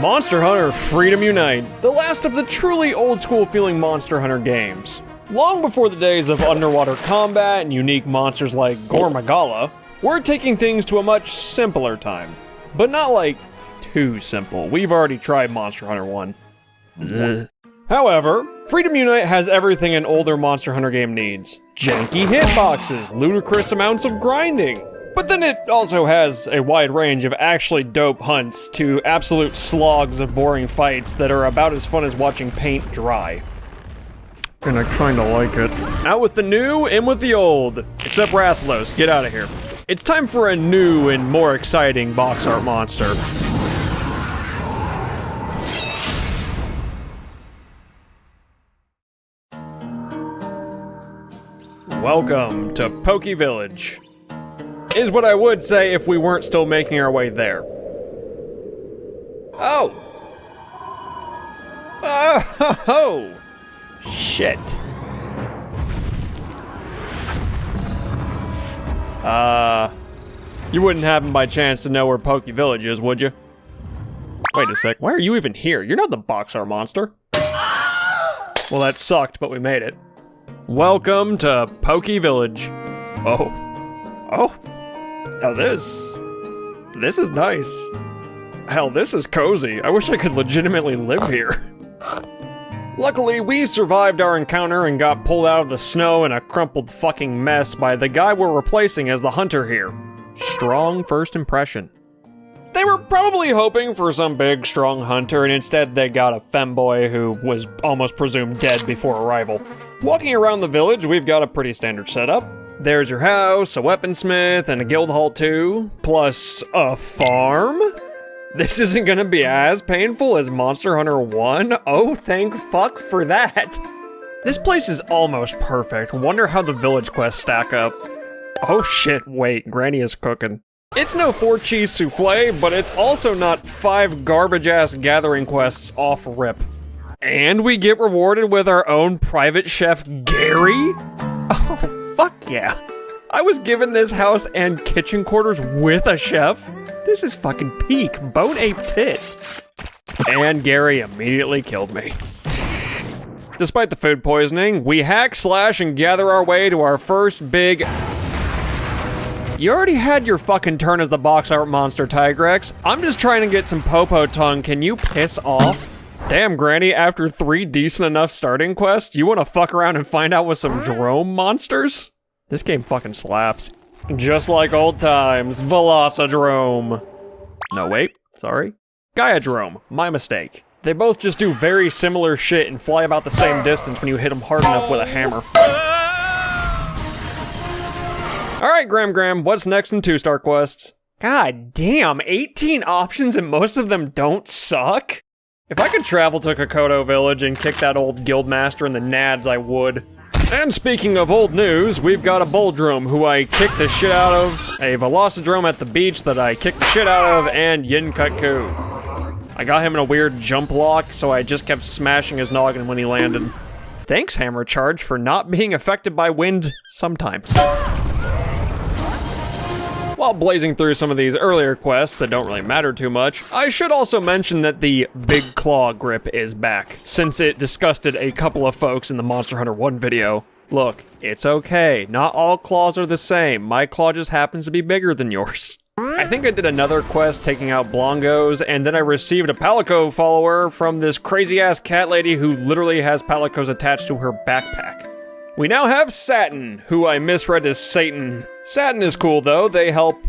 Monster Hunter Freedom Unite, the last of the truly old-school feeling Monster Hunter games. Long before the days of underwater combat and unique monsters like Gormagala, we're taking things to a much simpler time. But not like too simple. We've already tried Monster Hunter 1. However, Freedom Unite has everything an older Monster Hunter game needs. Janky hitboxes, ludicrous amounts of grinding. But then it also has a wide range of actually dope hunts to absolute slogs of boring fights that are about as fun as watching paint dry. And I kinda like it. Out with the new, in with the old. Except Rathlos, get out of here. It's time for a new and more exciting box art monster. Welcome to Poke Village. Is what I would say if we weren't still making our way there. Oh! Oh! Shit. You wouldn't happen by chance to know where Poke Village is, would you? Wait a sec, why are you even here? You're not the box art monster. Well, that sucked, but we made it. Welcome to Poke Village. Oh. Oh. Now this is nice. Hell, this is cozy. I wish I could legitimately live here. Luckily, we survived our encounter and got pulled out of the snow in a crumpled fucking mess by the guy we're replacing as the hunter here. Strong first impression. They were probably hoping for some big, strong hunter, and instead they got a femboy who was almost presumed dead before arrival. Walking around the village, we've got a pretty standard setup. There's your house, a weaponsmith, and a guild hall too, plus a farm? This isn't gonna be as painful as Monster Hunter 1? Oh, thank fuck for that. This place is almost perfect. Wonder how the village quests stack up. Oh shit, wait, Granny is cooking. It's no 4-cheese souffle, but it's also not 5 garbage-ass gathering quests off rip. And we get rewarded with our own private chef, Gary? Oh, fuck yeah. I was given this house and kitchen quarters with a chef? This is fucking peak bone ape tit. And Gary immediately killed me. Despite the food poisoning, we hack, slash, and gather our way to our first big... You already had your fucking turn as the box art monster, Tigrex. I'm just trying to get some popo tongue. Can you piss off? Damn, Granny, after 3 decent enough starting quests, you wanna fuck around and find out with some drome monsters? This game fucking slaps. Just like old times, Velocidrome. No, wait, sorry. Gaiadrome, my mistake. They both just do very similar shit and fly about the same distance when you hit them hard enough with a hammer. Alright, Gram, what's next in 2-star quests? God damn, 18 options and most of them don't suck? If I could travel to Kokoto Village and kick that old guildmaster in the nads, I would. And speaking of old news, we've got a Boldrome who I kicked the shit out of, a Velocidrome at the beach that I kicked the shit out of, and Yinkutku. I got him in a weird jump lock, so I just kept smashing his noggin when he landed. Thanks, Hammer Charge, for not being affected by wind sometimes. While blazing through some of these earlier quests that don't really matter too much, I should also mention that the Big Claw grip is back, since it disgusted a couple of folks in the Monster Hunter 1 video. Look, it's okay, not all claws are the same, my claw just happens to be bigger than yours. I think I did another quest taking out Blongos, and then I received a Palico follower from this crazy-ass cat lady who literally has Palicos attached to her backpack. We now have Satin, who I misread as Satan. Satin is cool though, they help,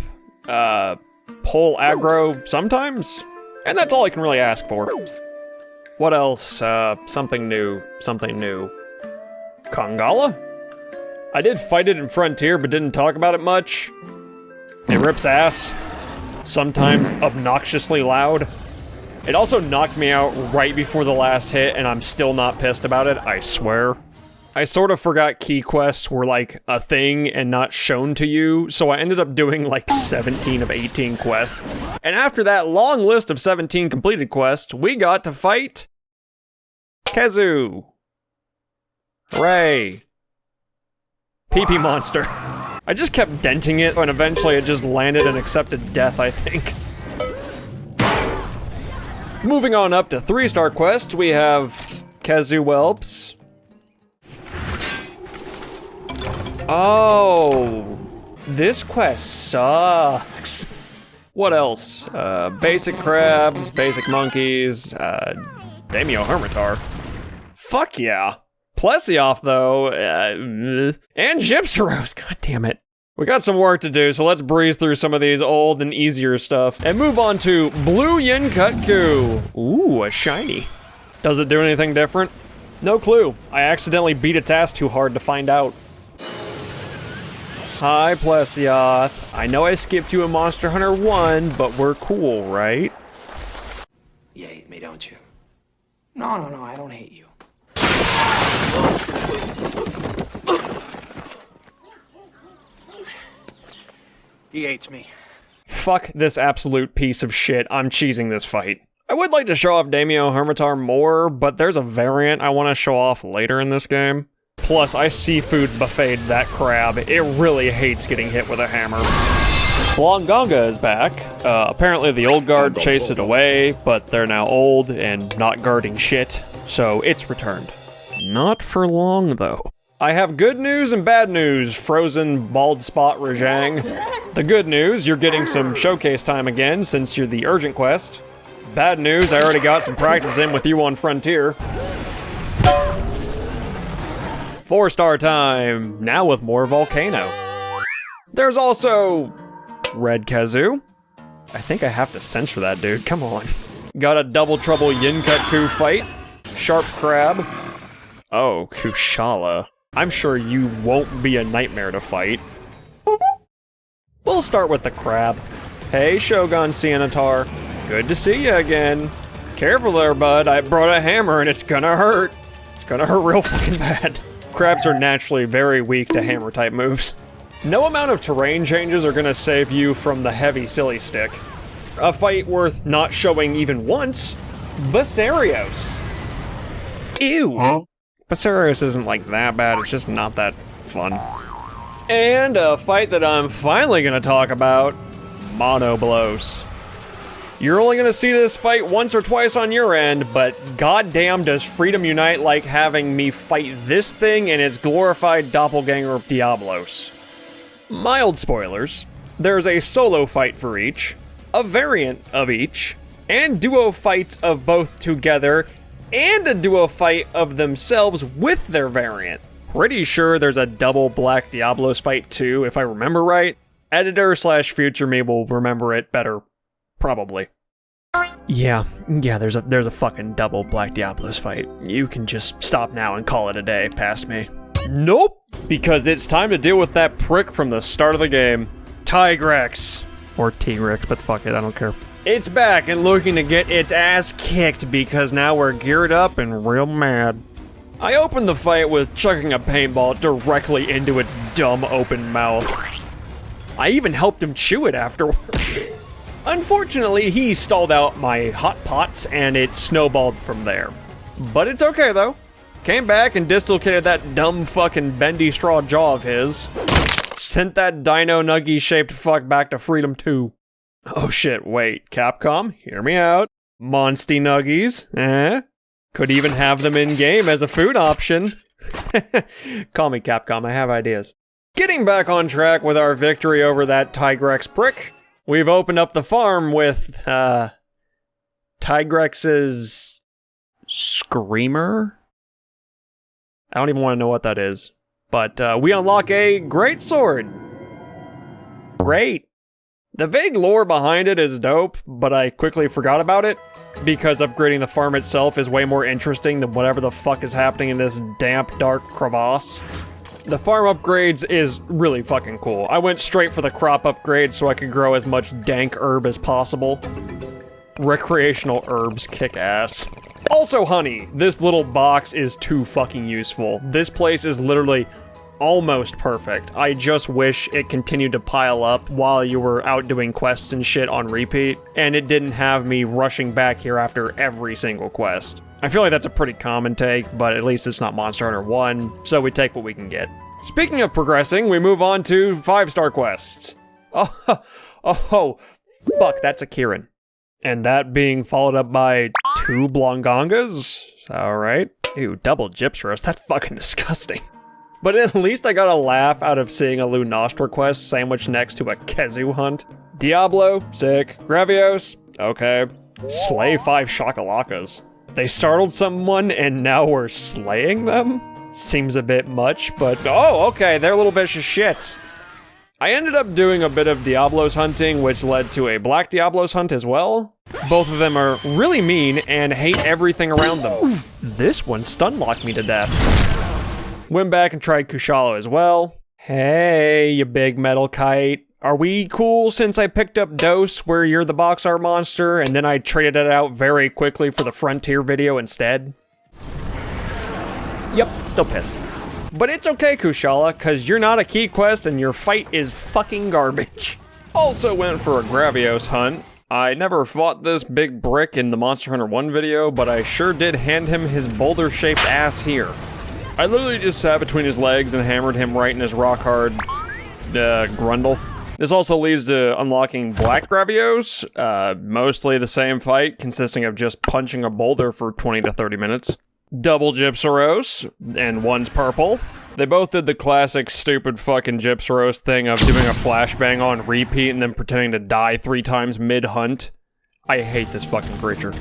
pull aggro sometimes? And that's all I can really ask for. What else? Something new. Kongala? I did fight it in Frontier, but didn't talk about it much. It rips ass. Sometimes obnoxiously loud. It also knocked me out right before the last hit, and I'm still not pissed about it, I swear. I sort of forgot key quests were like a thing and not shown to you, so I ended up doing like 17 of 18 quests. And after that long list of 17 completed quests, we got to fight Khezu. Hooray. PP monster. I just kept denting it, and eventually it just landed and accepted death, I think. Moving on up to 3-star quests, we have Kazoo Whelps. Oh, this quest sucks. What else? Basic crabs, basic monkeys, Daimyo Hermitar. Fuck yeah. Plesioth though, and Gypsaros, god damn it. We got some work to do, so let's breeze through some of these old and easier stuff and move on to Blue Yinkutku. Ooh, a shiny. Does it do anything different? No clue. I accidentally beat its ass too hard to find out. Hi, Plesioth. I know I skipped you in Monster Hunter 1, but we're cool, right? You hate me, don't you? No, I don't hate you. He hates me. Fuck this absolute piece of shit. I'm cheesing this fight. I would like to show off Daimyo Hermitar more, but there's a variant I want to show off later in this game. Plus, I seafood buffeted that crab. It really hates getting hit with a hammer. Blongonga is back. Apparently the old guard chased it away, but they're now old and not guarding shit, so it's returned. Not for long, though. I have good news and bad news, Frozen Bald Spot Rajang. The good news, you're getting some showcase time again since you're the urgent quest. Bad news, I already got some practice in with you on Frontier. 4-star time, now with more Volcano. There's also Red Kazoo. I think I have to censor that dude, come on. Got a Double Trouble Yinkutku fight. Sharp Crab. Oh, Kushala. I'm sure you won't be a nightmare to fight. We'll start with the crab. Hey, Shogun Cianatar. Good to see you again. Careful there, bud. I brought a hammer and it's gonna hurt. It's gonna hurt real fucking bad. Crabs are naturally very weak to hammer-type moves. No amount of terrain changes are gonna save you from the heavy silly stick. A fight worth not showing even once. Basarios. Ew. Huh? Basarios isn't like that bad, it's just not that fun. And a fight that I'm finally gonna talk about, Monoblos. You're only gonna see this fight once or twice on your end, but goddamn does Freedom Unite like having me fight this thing and its glorified doppelganger Diablos. Mild spoilers, there's a solo fight for each, a variant of each, and duo fights of both together, and a duo fight of themselves with their variant. Pretty sure there's a double Black Diablos fight too, if I remember right. Editor/future me will remember it better. Probably. Yeah, there's a fucking double Black Diablos fight. You can just stop now and call it a day past me. Nope! Because it's time to deal with that prick from the start of the game. Tigrex. Or T-Rex, but fuck it, I don't care. It's back and looking to get its ass kicked because now we're geared up and real mad. I opened the fight with chucking a paintball directly into its dumb open mouth. I even helped him chew it afterwards. Unfortunately, he stalled out my hot pots and it snowballed from there. But it's okay though. Came back and dislocated that dumb fucking bendy straw jaw of his. Sent that dino nuggie shaped fuck back to freedom too. Oh shit, wait, Capcom, hear me out. Monsty Nuggies, eh? Could even have them in-game as a food option. Call me Capcom, I have ideas. Getting back on track with our victory over that Tigrex prick, we've opened up the farm with, Tigrex's Screamer? I don't even want to know what that is. But, we unlock a great sword. Great. The vague lore behind it is dope, but I quickly forgot about it, because upgrading the farm itself is way more interesting than whatever the fuck is happening in this damp, dark crevasse. The farm upgrades is really fucking cool. I went straight for the crop upgrade so I could grow as much dank herb as possible. Recreational herbs kick ass. Also honey, this little box is too fucking useful. This place is literally almost perfect. I just wish it continued to pile up while you were out doing quests and shit on repeat, and it didn't have me rushing back here after every single quest. I feel like that's a pretty common take, but at least it's not Monster Hunter 1, so we take what we can get. Speaking of progressing, we move on to 5-star quests. Oh, fuck, that's a Kieran. And that being followed up by 2 Blongongas. Alright. Ew, double gyps roast. That's fucking disgusting. But at least I got a laugh out of seeing a Lunastra quest sandwiched next to a Kezu hunt. Diablo, sick. Gravios, okay. Slay 5 Shakalakas. They startled someone and now we're slaying them? Seems a bit much, but oh, okay, they're little vicious shits. I ended up doing a bit of Diablos hunting, which led to a Black Diablos hunt as well. Both of them are really mean and hate everything around them. This one stun-locked me to death. Went back and tried Kushala as well. Hey, you big metal kite. Are we cool since I picked up Dose where you're the box art monster and then I traded it out very quickly for the Frontier video instead? Yep, still pissed. But it's okay, Kushala, cause you're not a key quest and your fight is fucking garbage. Also went for a Gravios hunt. I never fought this big brick in the Monster Hunter 1 video, but I sure did hand him his boulder-shaped ass here. I literally just sat between his legs and hammered him right in his rock-hard, grundle. This also leads to unlocking Black Gravios, mostly the same fight, consisting of just punching a boulder for 20 to 30 minutes. Double Gypsaros, and one's purple. They both did the classic stupid fucking Gypsaros thing of doing a flashbang on repeat and then pretending to die 3 times mid-hunt. I hate this fucking creature.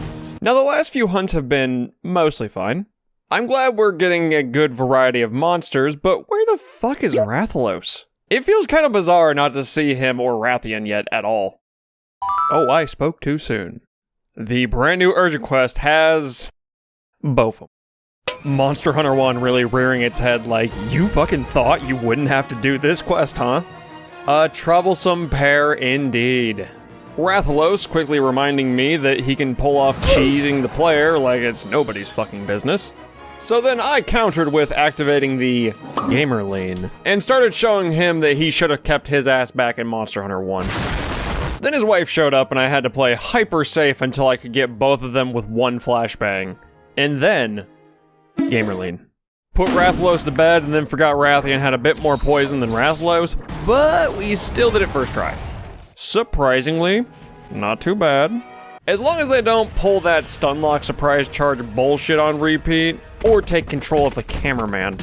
Now the last few hunts have been mostly fine. I'm glad we're getting a good variety of monsters, but where the fuck is Rathalos? It feels kind of bizarre not to see him or Rathian yet at all. Oh, I spoke too soon. The brand new urgent quest has both of them. Monster Hunter 1 really rearing its head like, you fucking thought you wouldn't have to do this quest, huh? A troublesome pair indeed. Rathalos quickly reminding me that he can pull off cheesing the player like it's nobody's fucking business. So then I countered with activating the gamer lane, and started showing him that he should have kept his ass back in Monster Hunter 1. Then his wife showed up and I had to play hyper safe until I could get both of them with one flashbang. And then, gamer lane. Put Rathalos to bed and then forgot Rathian had a bit more poison than Rathalos, but we still did it first try. Surprisingly, not too bad. As long as they don't pull that stunlock surprise charge bullshit on repeat, or take control of the cameraman.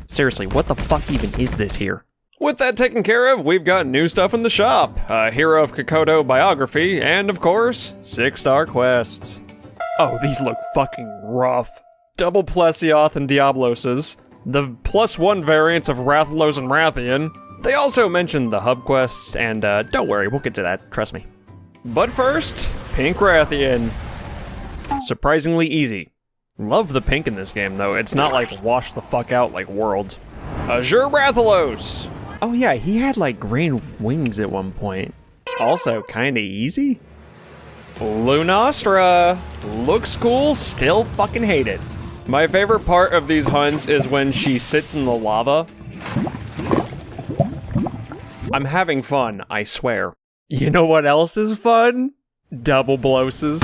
Seriously, what the fuck even is this here? With that taken care of, we've got new stuff in the shop. A Hero of Kokoto biography, and of course, 6-star quests. Oh, these look fucking rough. Double Plesioth and Diabloses, the +1 variants of Rathalos and Rathian. They also mentioned the hub quests, and don't worry, we'll get to that, trust me. But first, Pink Rathian. Surprisingly easy. Love the pink in this game, though. It's not like wash the fuck out like Worlds. Azure Rathalos! Oh yeah, he had like green wings at one point. Also kinda easy. Lunastra! Looks cool, still fucking hate it. My favorite part of these hunts is when she sits in the lava. I'm having fun, I swear. You know what else is fun? Double bloses.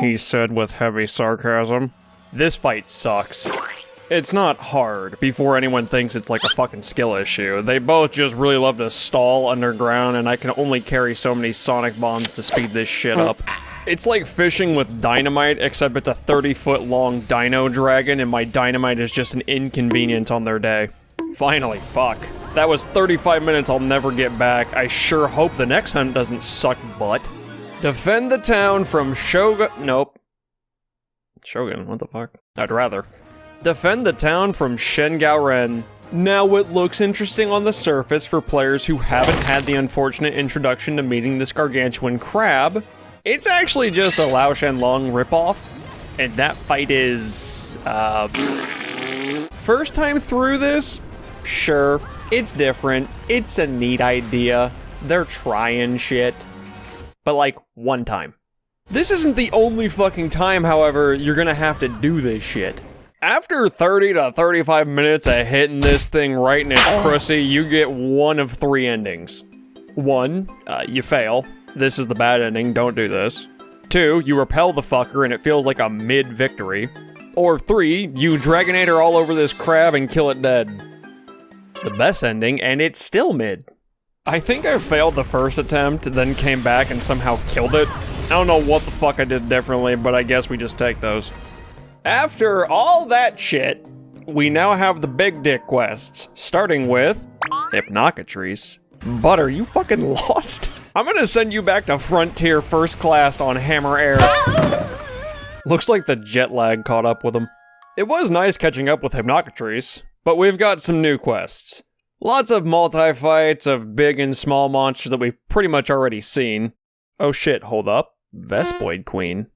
He said with heavy sarcasm. This fight sucks. It's not hard, before anyone thinks it's like a fucking skill issue. They both just really love to stall underground, and I can only carry so many sonic bombs to speed this shit up. It's like fishing with dynamite, except it's a 30-foot long dino dragon, and my dynamite is just an inconvenience on their day. Finally, fuck. That was 35 minutes I'll never get back. I sure hope the next hunt doesn't suck butt. Defend the town from Shogun... Nope. Shogun, what the fuck? I'd rather. Defend the town from Shengaoren. Now, it looks interesting on the surface for players who haven't had the unfortunate introduction to meeting this gargantuan crab. It's actually just a Lao Shanlong ripoff, and that fight is, first time through this? Sure, it's different, it's a neat idea, they're trying shit, but like, one time. This isn't the only fucking time, however, you're gonna have to do this shit. After 30 to 35 minutes of hitting this thing right in its pussy, you get one of 3 endings. 1, you fail. This is the bad ending, don't do this. 2, you repel the fucker and it feels like a mid-victory. Or 3, you Dragonator all over this crab and kill it dead. The best ending, and it's still mid. I think I failed the first attempt, then came back and somehow killed it. I don't know what the fuck I did differently, but I guess we just take those. After all that shit, we now have the big dick quests, starting with Hypnocatrice. But are you fucking lost? I'm gonna send you back to Frontier First Class on Hammer Air. Looks like the jet lag caught up with him. It was nice catching up with Hypnocatrice, but we've got some new quests. Lots of multi-fights of big and small monsters that we've pretty much already seen. Oh shit, hold up. Vespoid Queen.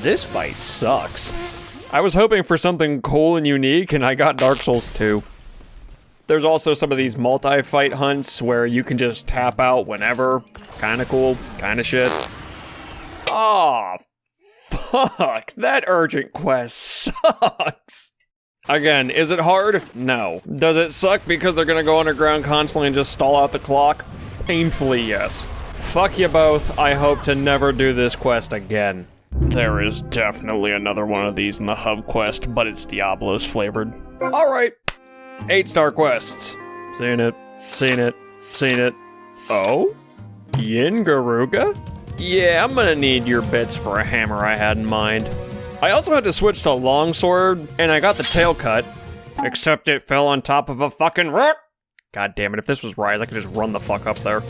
This fight sucks. I was hoping for something cool and unique, and I got Dark Souls 2. There's also some of these multi-fight hunts where you can just tap out whenever. Kinda cool, kinda shit. Aw, fuck, that urgent quest sucks. Again, is it hard? No. Does it suck because they're gonna go underground constantly and just stall out the clock? Painfully, yes. Fuck you both, I hope to never do this quest again. There is definitely another one of these in the hub quest, but it's Diablo's flavored. Alright, 8-star quests. Seen it, seen it, seen it. Oh? Yin Garuga? Yeah, I'm gonna need your bits for a hammer I had in mind. I also had to switch to longsword, and I got the tail cut. Except it fell on top of a fucking rock. God damn it, if this was Rise, I could just run the fuck up there.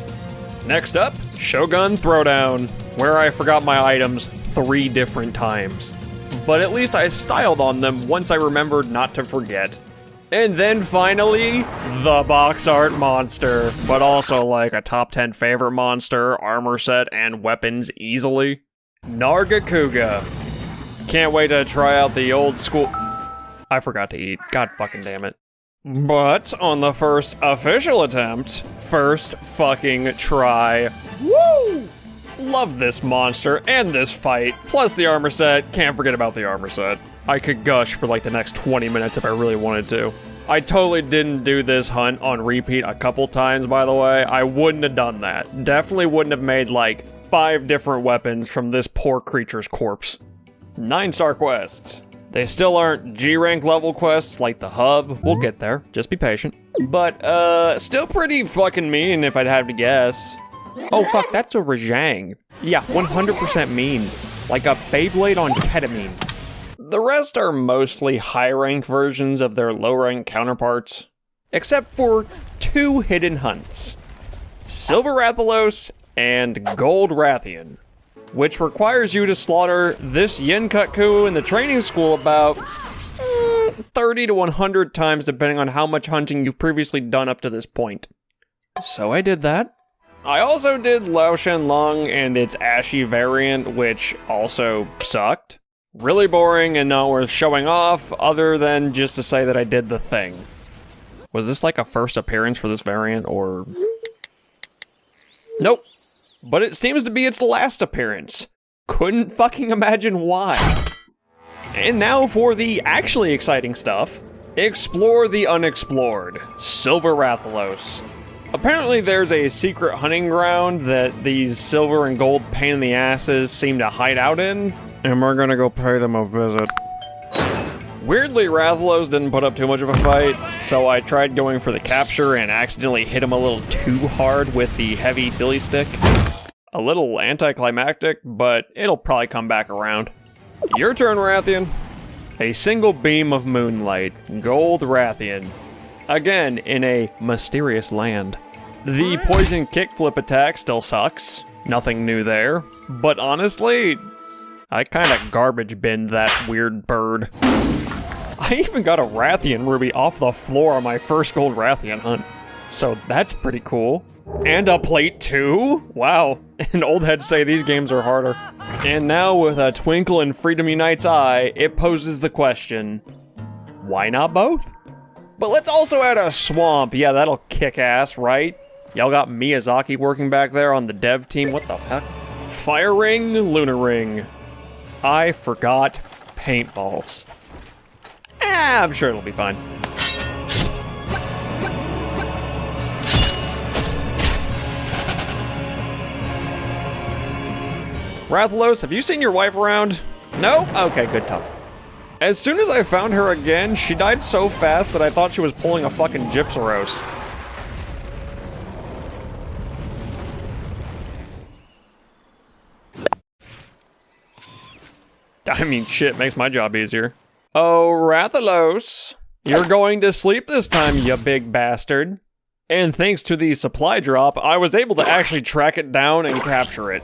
Next up, Shogun Throwdown, where I forgot my items 3 different times. But at least I styled on them once I remembered not to forget. And then finally, the box art monster, but also like a top 10 favorite monster, armor set, and weapons easily. Nargacuga. Can't wait to try out the old school... I forgot to eat. God fucking damn it. But on the first official attempt, first fucking try. Woo! Love this monster and this fight, plus the armor set. Can't forget about the armor set. I could gush for like the next 20 minutes if I really wanted to. I totally didn't do this hunt on repeat a couple times, by the way. I wouldn't have done that. Definitely wouldn't have made like 5 different weapons from this poor creature's corpse. 9-star quests. They still aren't G-rank level quests like the hub. We'll get there, just be patient. But, still pretty fucking mean if I'd have to guess. Oh fuck, that's a Rajang. Yeah, 100% mean. Like a Beyblade on ketamine. The rest are mostly high-rank versions of their low-rank counterparts. Except for 2 hidden hunts. Silver Rathalos and Gold Rathian. Which requires you to slaughter this Yinkutku in the training school about 30 to 100 times depending on how much hunting you've previously done up to this point. So I did that. I also did Lao Shenlong and its Ashy variant, which also sucked. Really boring and not worth showing off, other than just to say that I did the thing. Was this like a first appearance for this variant, or... Nope. But it seems to be its last appearance. Couldn't fucking imagine why. And now for the actually exciting stuff. Explore the unexplored. Silver Rathalos. Apparently there's a secret hunting ground that these silver and gold pain in the asses seem to hide out in, and we're gonna go pay them a visit. Weirdly, Rathalos didn't put up too much of a fight, so I tried going for the capture and accidentally hit him a little too hard with the heavy silly stick. A little anticlimactic, but it'll probably come back around. Your turn, Rathian. A single beam of moonlight. Gold Rathian. Again, in a mysterious land. The poison kickflip attack still sucks. Nothing new there. But honestly, I kinda garbage binned that weird bird. I even got a Rathian ruby off the floor on my first gold Rathian hunt. So that's pretty cool. And a plate too? Wow. And old heads say these games are harder. And now with a twinkle in Freedom Unite's eye, it poses the question, why not both? But let's also add a swamp. Yeah, that'll kick ass, right? Y'all got Miyazaki working back there on the dev team. What the heck? Fire Ring, Lunar Ring. I forgot paintballs. I'm sure it'll be fine. Rathalos, have you seen your wife around? No? Okay, good talk. As soon as I found her again, she died so fast that I thought she was pulling a fucking Gypsaros. I mean, shit, makes my job easier. Oh, Rathalos, you're going to sleep this time, you big bastard. And thanks to the supply drop, I was able to actually track it down and capture it.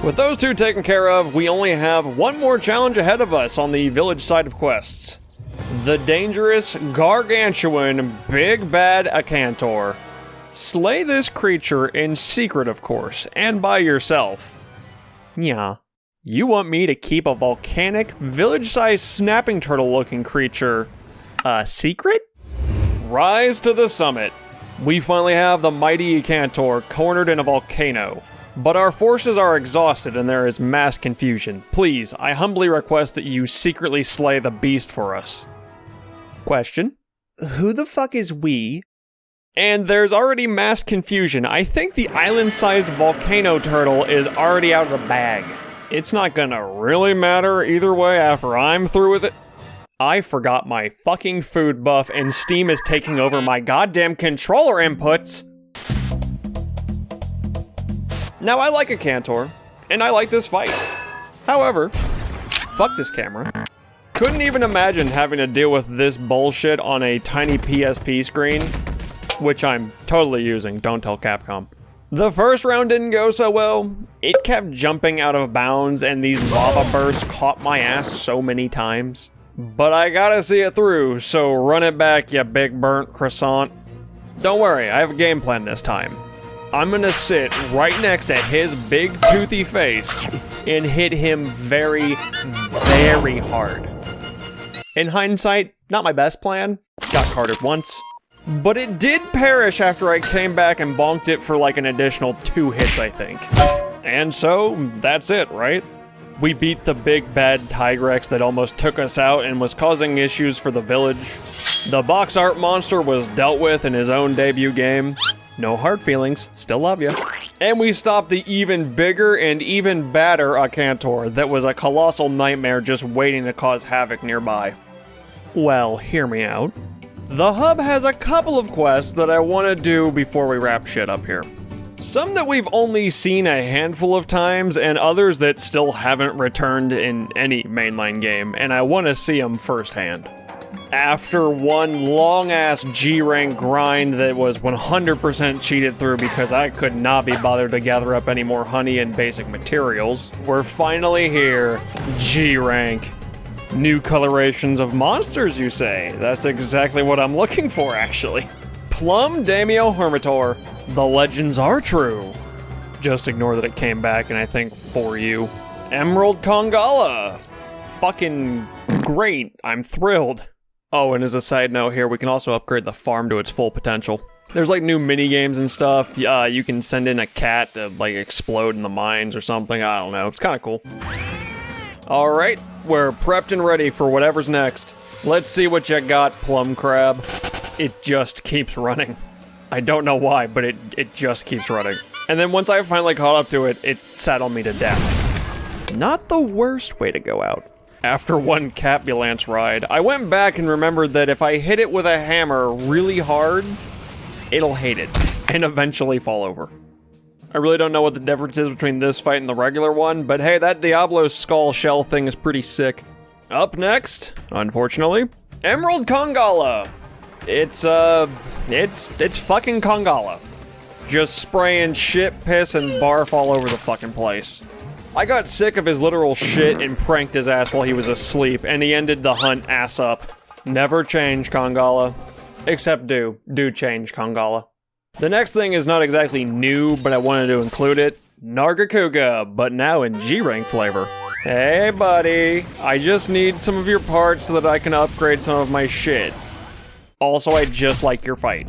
With those two taken care of, we only have one more challenge ahead of us on the village side of quests. The dangerous, gargantuan, big bad Acantor. Slay this creature in secret, of course, and by yourself. Yeah. You want me to keep a volcanic, village-sized snapping turtle-looking creature secret? Rise to the summit. We finally have the mighty Acantor cornered in a volcano. But our forces are exhausted and there is mass confusion. Please, I humbly request that you secretly slay the beast for us. Question. Who the fuck is we? And there's already mass confusion. I think the island-sized volcano turtle is already out of the bag. It's not gonna really matter either way after I'm through with it. I forgot my fucking food buff and Steam is taking over my goddamn controller inputs. Now I like Acantor, and I like this fight. However, fuck this camera. Couldn't even imagine having to deal with this bullshit on a tiny PSP screen. Which I'm totally using, don't tell Capcom. The first round didn't go so well. It kept jumping out of bounds and these lava bursts caught my ass so many times. But I gotta see it through, so run it back, you big burnt croissant. Don't worry, I have a game plan this time. I'm gonna sit right next to his big toothy face and hit him very, very hard. In hindsight, not my best plan. Got carded once. But it did perish after I came back and bonked it for like an additional 2 hits, I think. And so, that's it, right? We beat the big bad Tigrex that almost took us out and was causing issues for the village. The box art monster was dealt with in his own debut game. No hard feelings, still love you. And we stopped the even bigger and even badder Acantor that was a colossal nightmare just waiting to cause havoc nearby. Well, hear me out. The hub has a couple of quests that I want to do before we wrap shit up here. Some that we've only seen a handful of times, and others that still haven't returned in any mainline game, and I want to see them firsthand. After one long-ass G-rank grind that was 100% cheated through because I could not be bothered to gather up any more honey and basic materials, we're finally here, G-rank. New colorations of monsters, you say? That's exactly what I'm looking for, actually. Plum Daimyo Hermitor. The legends are true. Just ignore that it came back, and I think for you. Emerald Kongala. Fucking great. I'm thrilled. Oh, and as a side note here, we can also upgrade the farm to its full potential. There's like new mini games and stuff. You can send in a cat to like explode in the mines or something. I don't know. It's kind of cool. All right, we're prepped and ready for whatever's next. Let's see what you got, Plum Crab. It just keeps running. I don't know why, but it just keeps running. And then once I finally caught up to it, it sat on me to death. Not the worst way to go out. After one Capulance ride, I went back and remembered that if I hit it with a hammer really hard, it'll hate it, and eventually fall over. I really don't know what the difference is between this fight and the regular one, but hey, that Diablo skull shell thing is pretty sick. Up next, unfortunately, Emerald Kongala. It's fucking Kongala. Just spraying shit, piss, and barf all over the fucking place. I got sick of his literal shit and pranked his ass while he was asleep, and he ended the hunt ass up. Never change, Kongala. Except do change, Kongala. The next thing is not exactly new, but I wanted to include it. Nargacuga, but now in G-rank flavor. Hey buddy, I just need some of your parts so that I can upgrade some of my shit. Also, I just like your fight.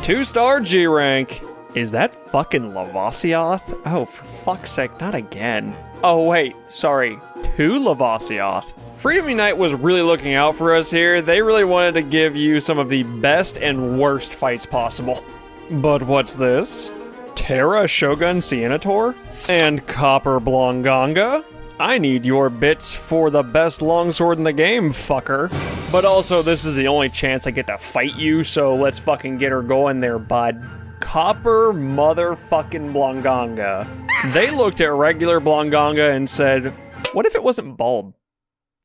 2-star G-rank. Is that fucking Lavasioth? Oh, for fuck's sake, not again. Oh wait, sorry, 2 Lavasioth. Freedom Unite was really looking out for us here. They really wanted to give you some of the best and worst fights possible. But what's this? Terra Shogun Cianator? And Copper Blonganga? I need your bits for the best longsword in the game, fucker. But also, this is the only chance I get to fight you, so let's fucking get her going there, bud. Copper motherfucking Blonganga. They looked at regular Blonganga and said, what if it wasn't bald?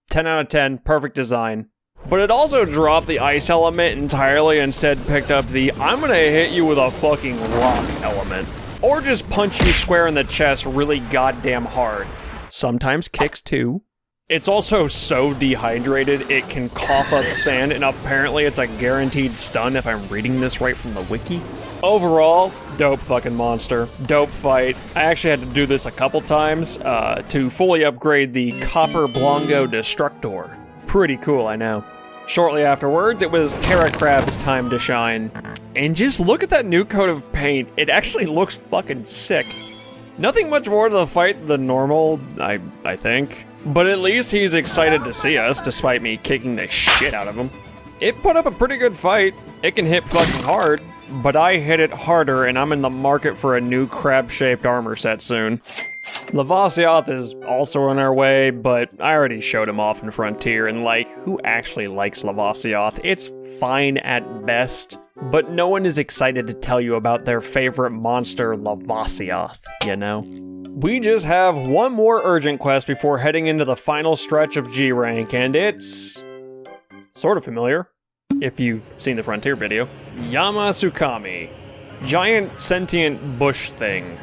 10 out of 10, perfect design. But it also dropped the ice element entirely, instead picked up the I'm gonna hit you with a fucking rock element. Or just punch you square in the chest really goddamn hard. Sometimes kicks too. It's also so dehydrated it can cough up sand, and apparently it's a guaranteed stun if I'm reading this right from the wiki. Overall, dope fucking monster. Dope fight. I actually had to do this a couple times to fully upgrade the Copper Blongo Destructor. Pretty cool, I know. Shortly afterwards, it was Terra Crab's time to shine. And just look at that new coat of paint. It actually looks fucking sick. Nothing much more to the fight than normal, I think. But at least he's excited to see us, despite me kicking the shit out of him. It put up a pretty good fight. It can hit fucking hard, but I hit it harder, and I'm in the market for a new crab-shaped armor set soon. Lavasioth is also on our way, but I already showed him off in Frontier, and like, who actually likes Lavasioth? It's fine at best, but no one is excited to tell you about their favorite monster, Lavasioth, you know? We just have one more urgent quest before heading into the final stretch of G rank, and it's sort of familiar, if you've seen the Frontier video. Yamasukami. Giant sentient bush thing.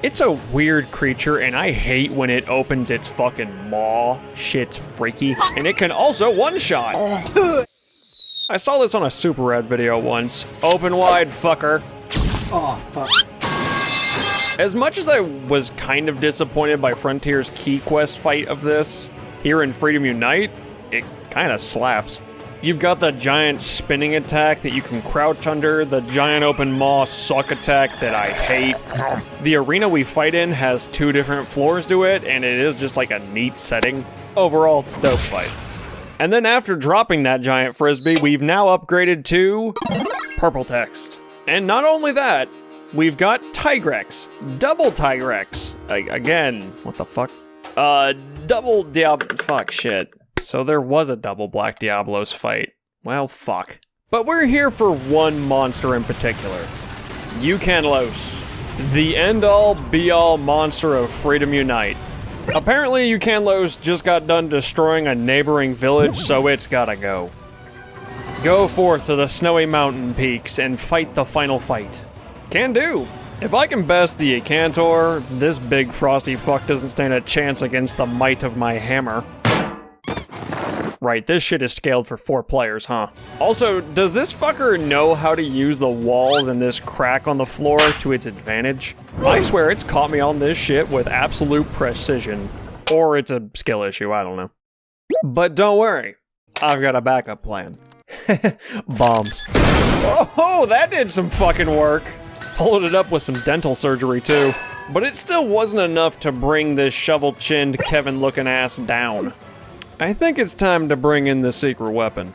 It's a weird creature, and I hate when it opens its fucking maw. Shit's freaky. And it can also one-shot. I saw this on a Super Red video once. Open wide, fucker. Oh, fuck. As much as I was kind of disappointed by Frontier's key quest fight of this, here in Freedom Unite, it kind of slaps. You've got the giant spinning attack that you can crouch under, the giant open maw suck attack that I hate. The arena we fight in has 2 different floors to it, and it is just like a neat setting. Overall, dope fight. And then after dropping that giant frisbee, we've now upgraded to purple text. And not only that, we've got Tigrex, double Tigrex. Again, what the fuck? Double Diablo, fuck shit. So there was a double Black Diablos fight. Well, fuck. But we're here for one monster in particular. Eucanlos, the end-all, be-all monster of Freedom Unite. Apparently, Eucanlos just got done destroying a neighboring village, so it's gotta go. Go forth to the snowy mountain peaks and fight the final fight. Can do. If I can best the Ecantor, this big frosty fuck doesn't stand a chance against the might of my hammer. Right, this shit is scaled for 4 players, huh? Also, does this fucker know how to use the walls and this crack on the floor to its advantage? I swear it's caught me on this shit with absolute precision. Or it's a skill issue, I don't know. But don't worry, I've got a backup plan. Bombs. Oh, that did some fucking work. Followed it up with some dental surgery too. But it still wasn't enough to bring this shovel-chinned Kevin-looking ass down. I think it's time to bring in the secret weapon.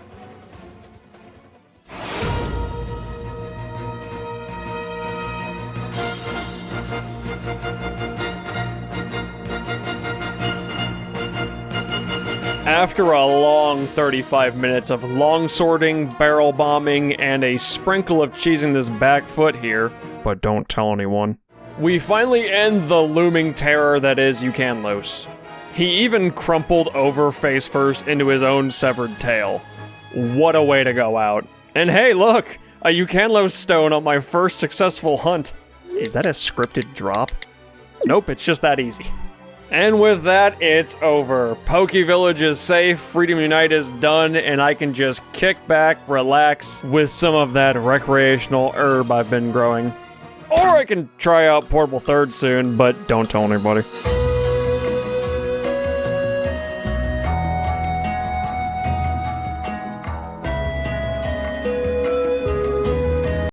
After a long 35 minutes of long sorting, barrel bombing, and a sprinkle of cheesing this back foot here, but don't tell anyone, we finally end the looming terror that is Eucanlos. He even crumpled over face first into his own severed tail. What a way to go out. And hey, look! A Eucanlos stone on my first successful hunt. Is that a scripted drop? Nope, it's just that easy. And with that, it's over. Poke Village is safe, Freedom Unite is done, and I can just kick back, relax, with some of that recreational herb I've been growing. Or I can try out Portable Third soon, but don't tell anybody.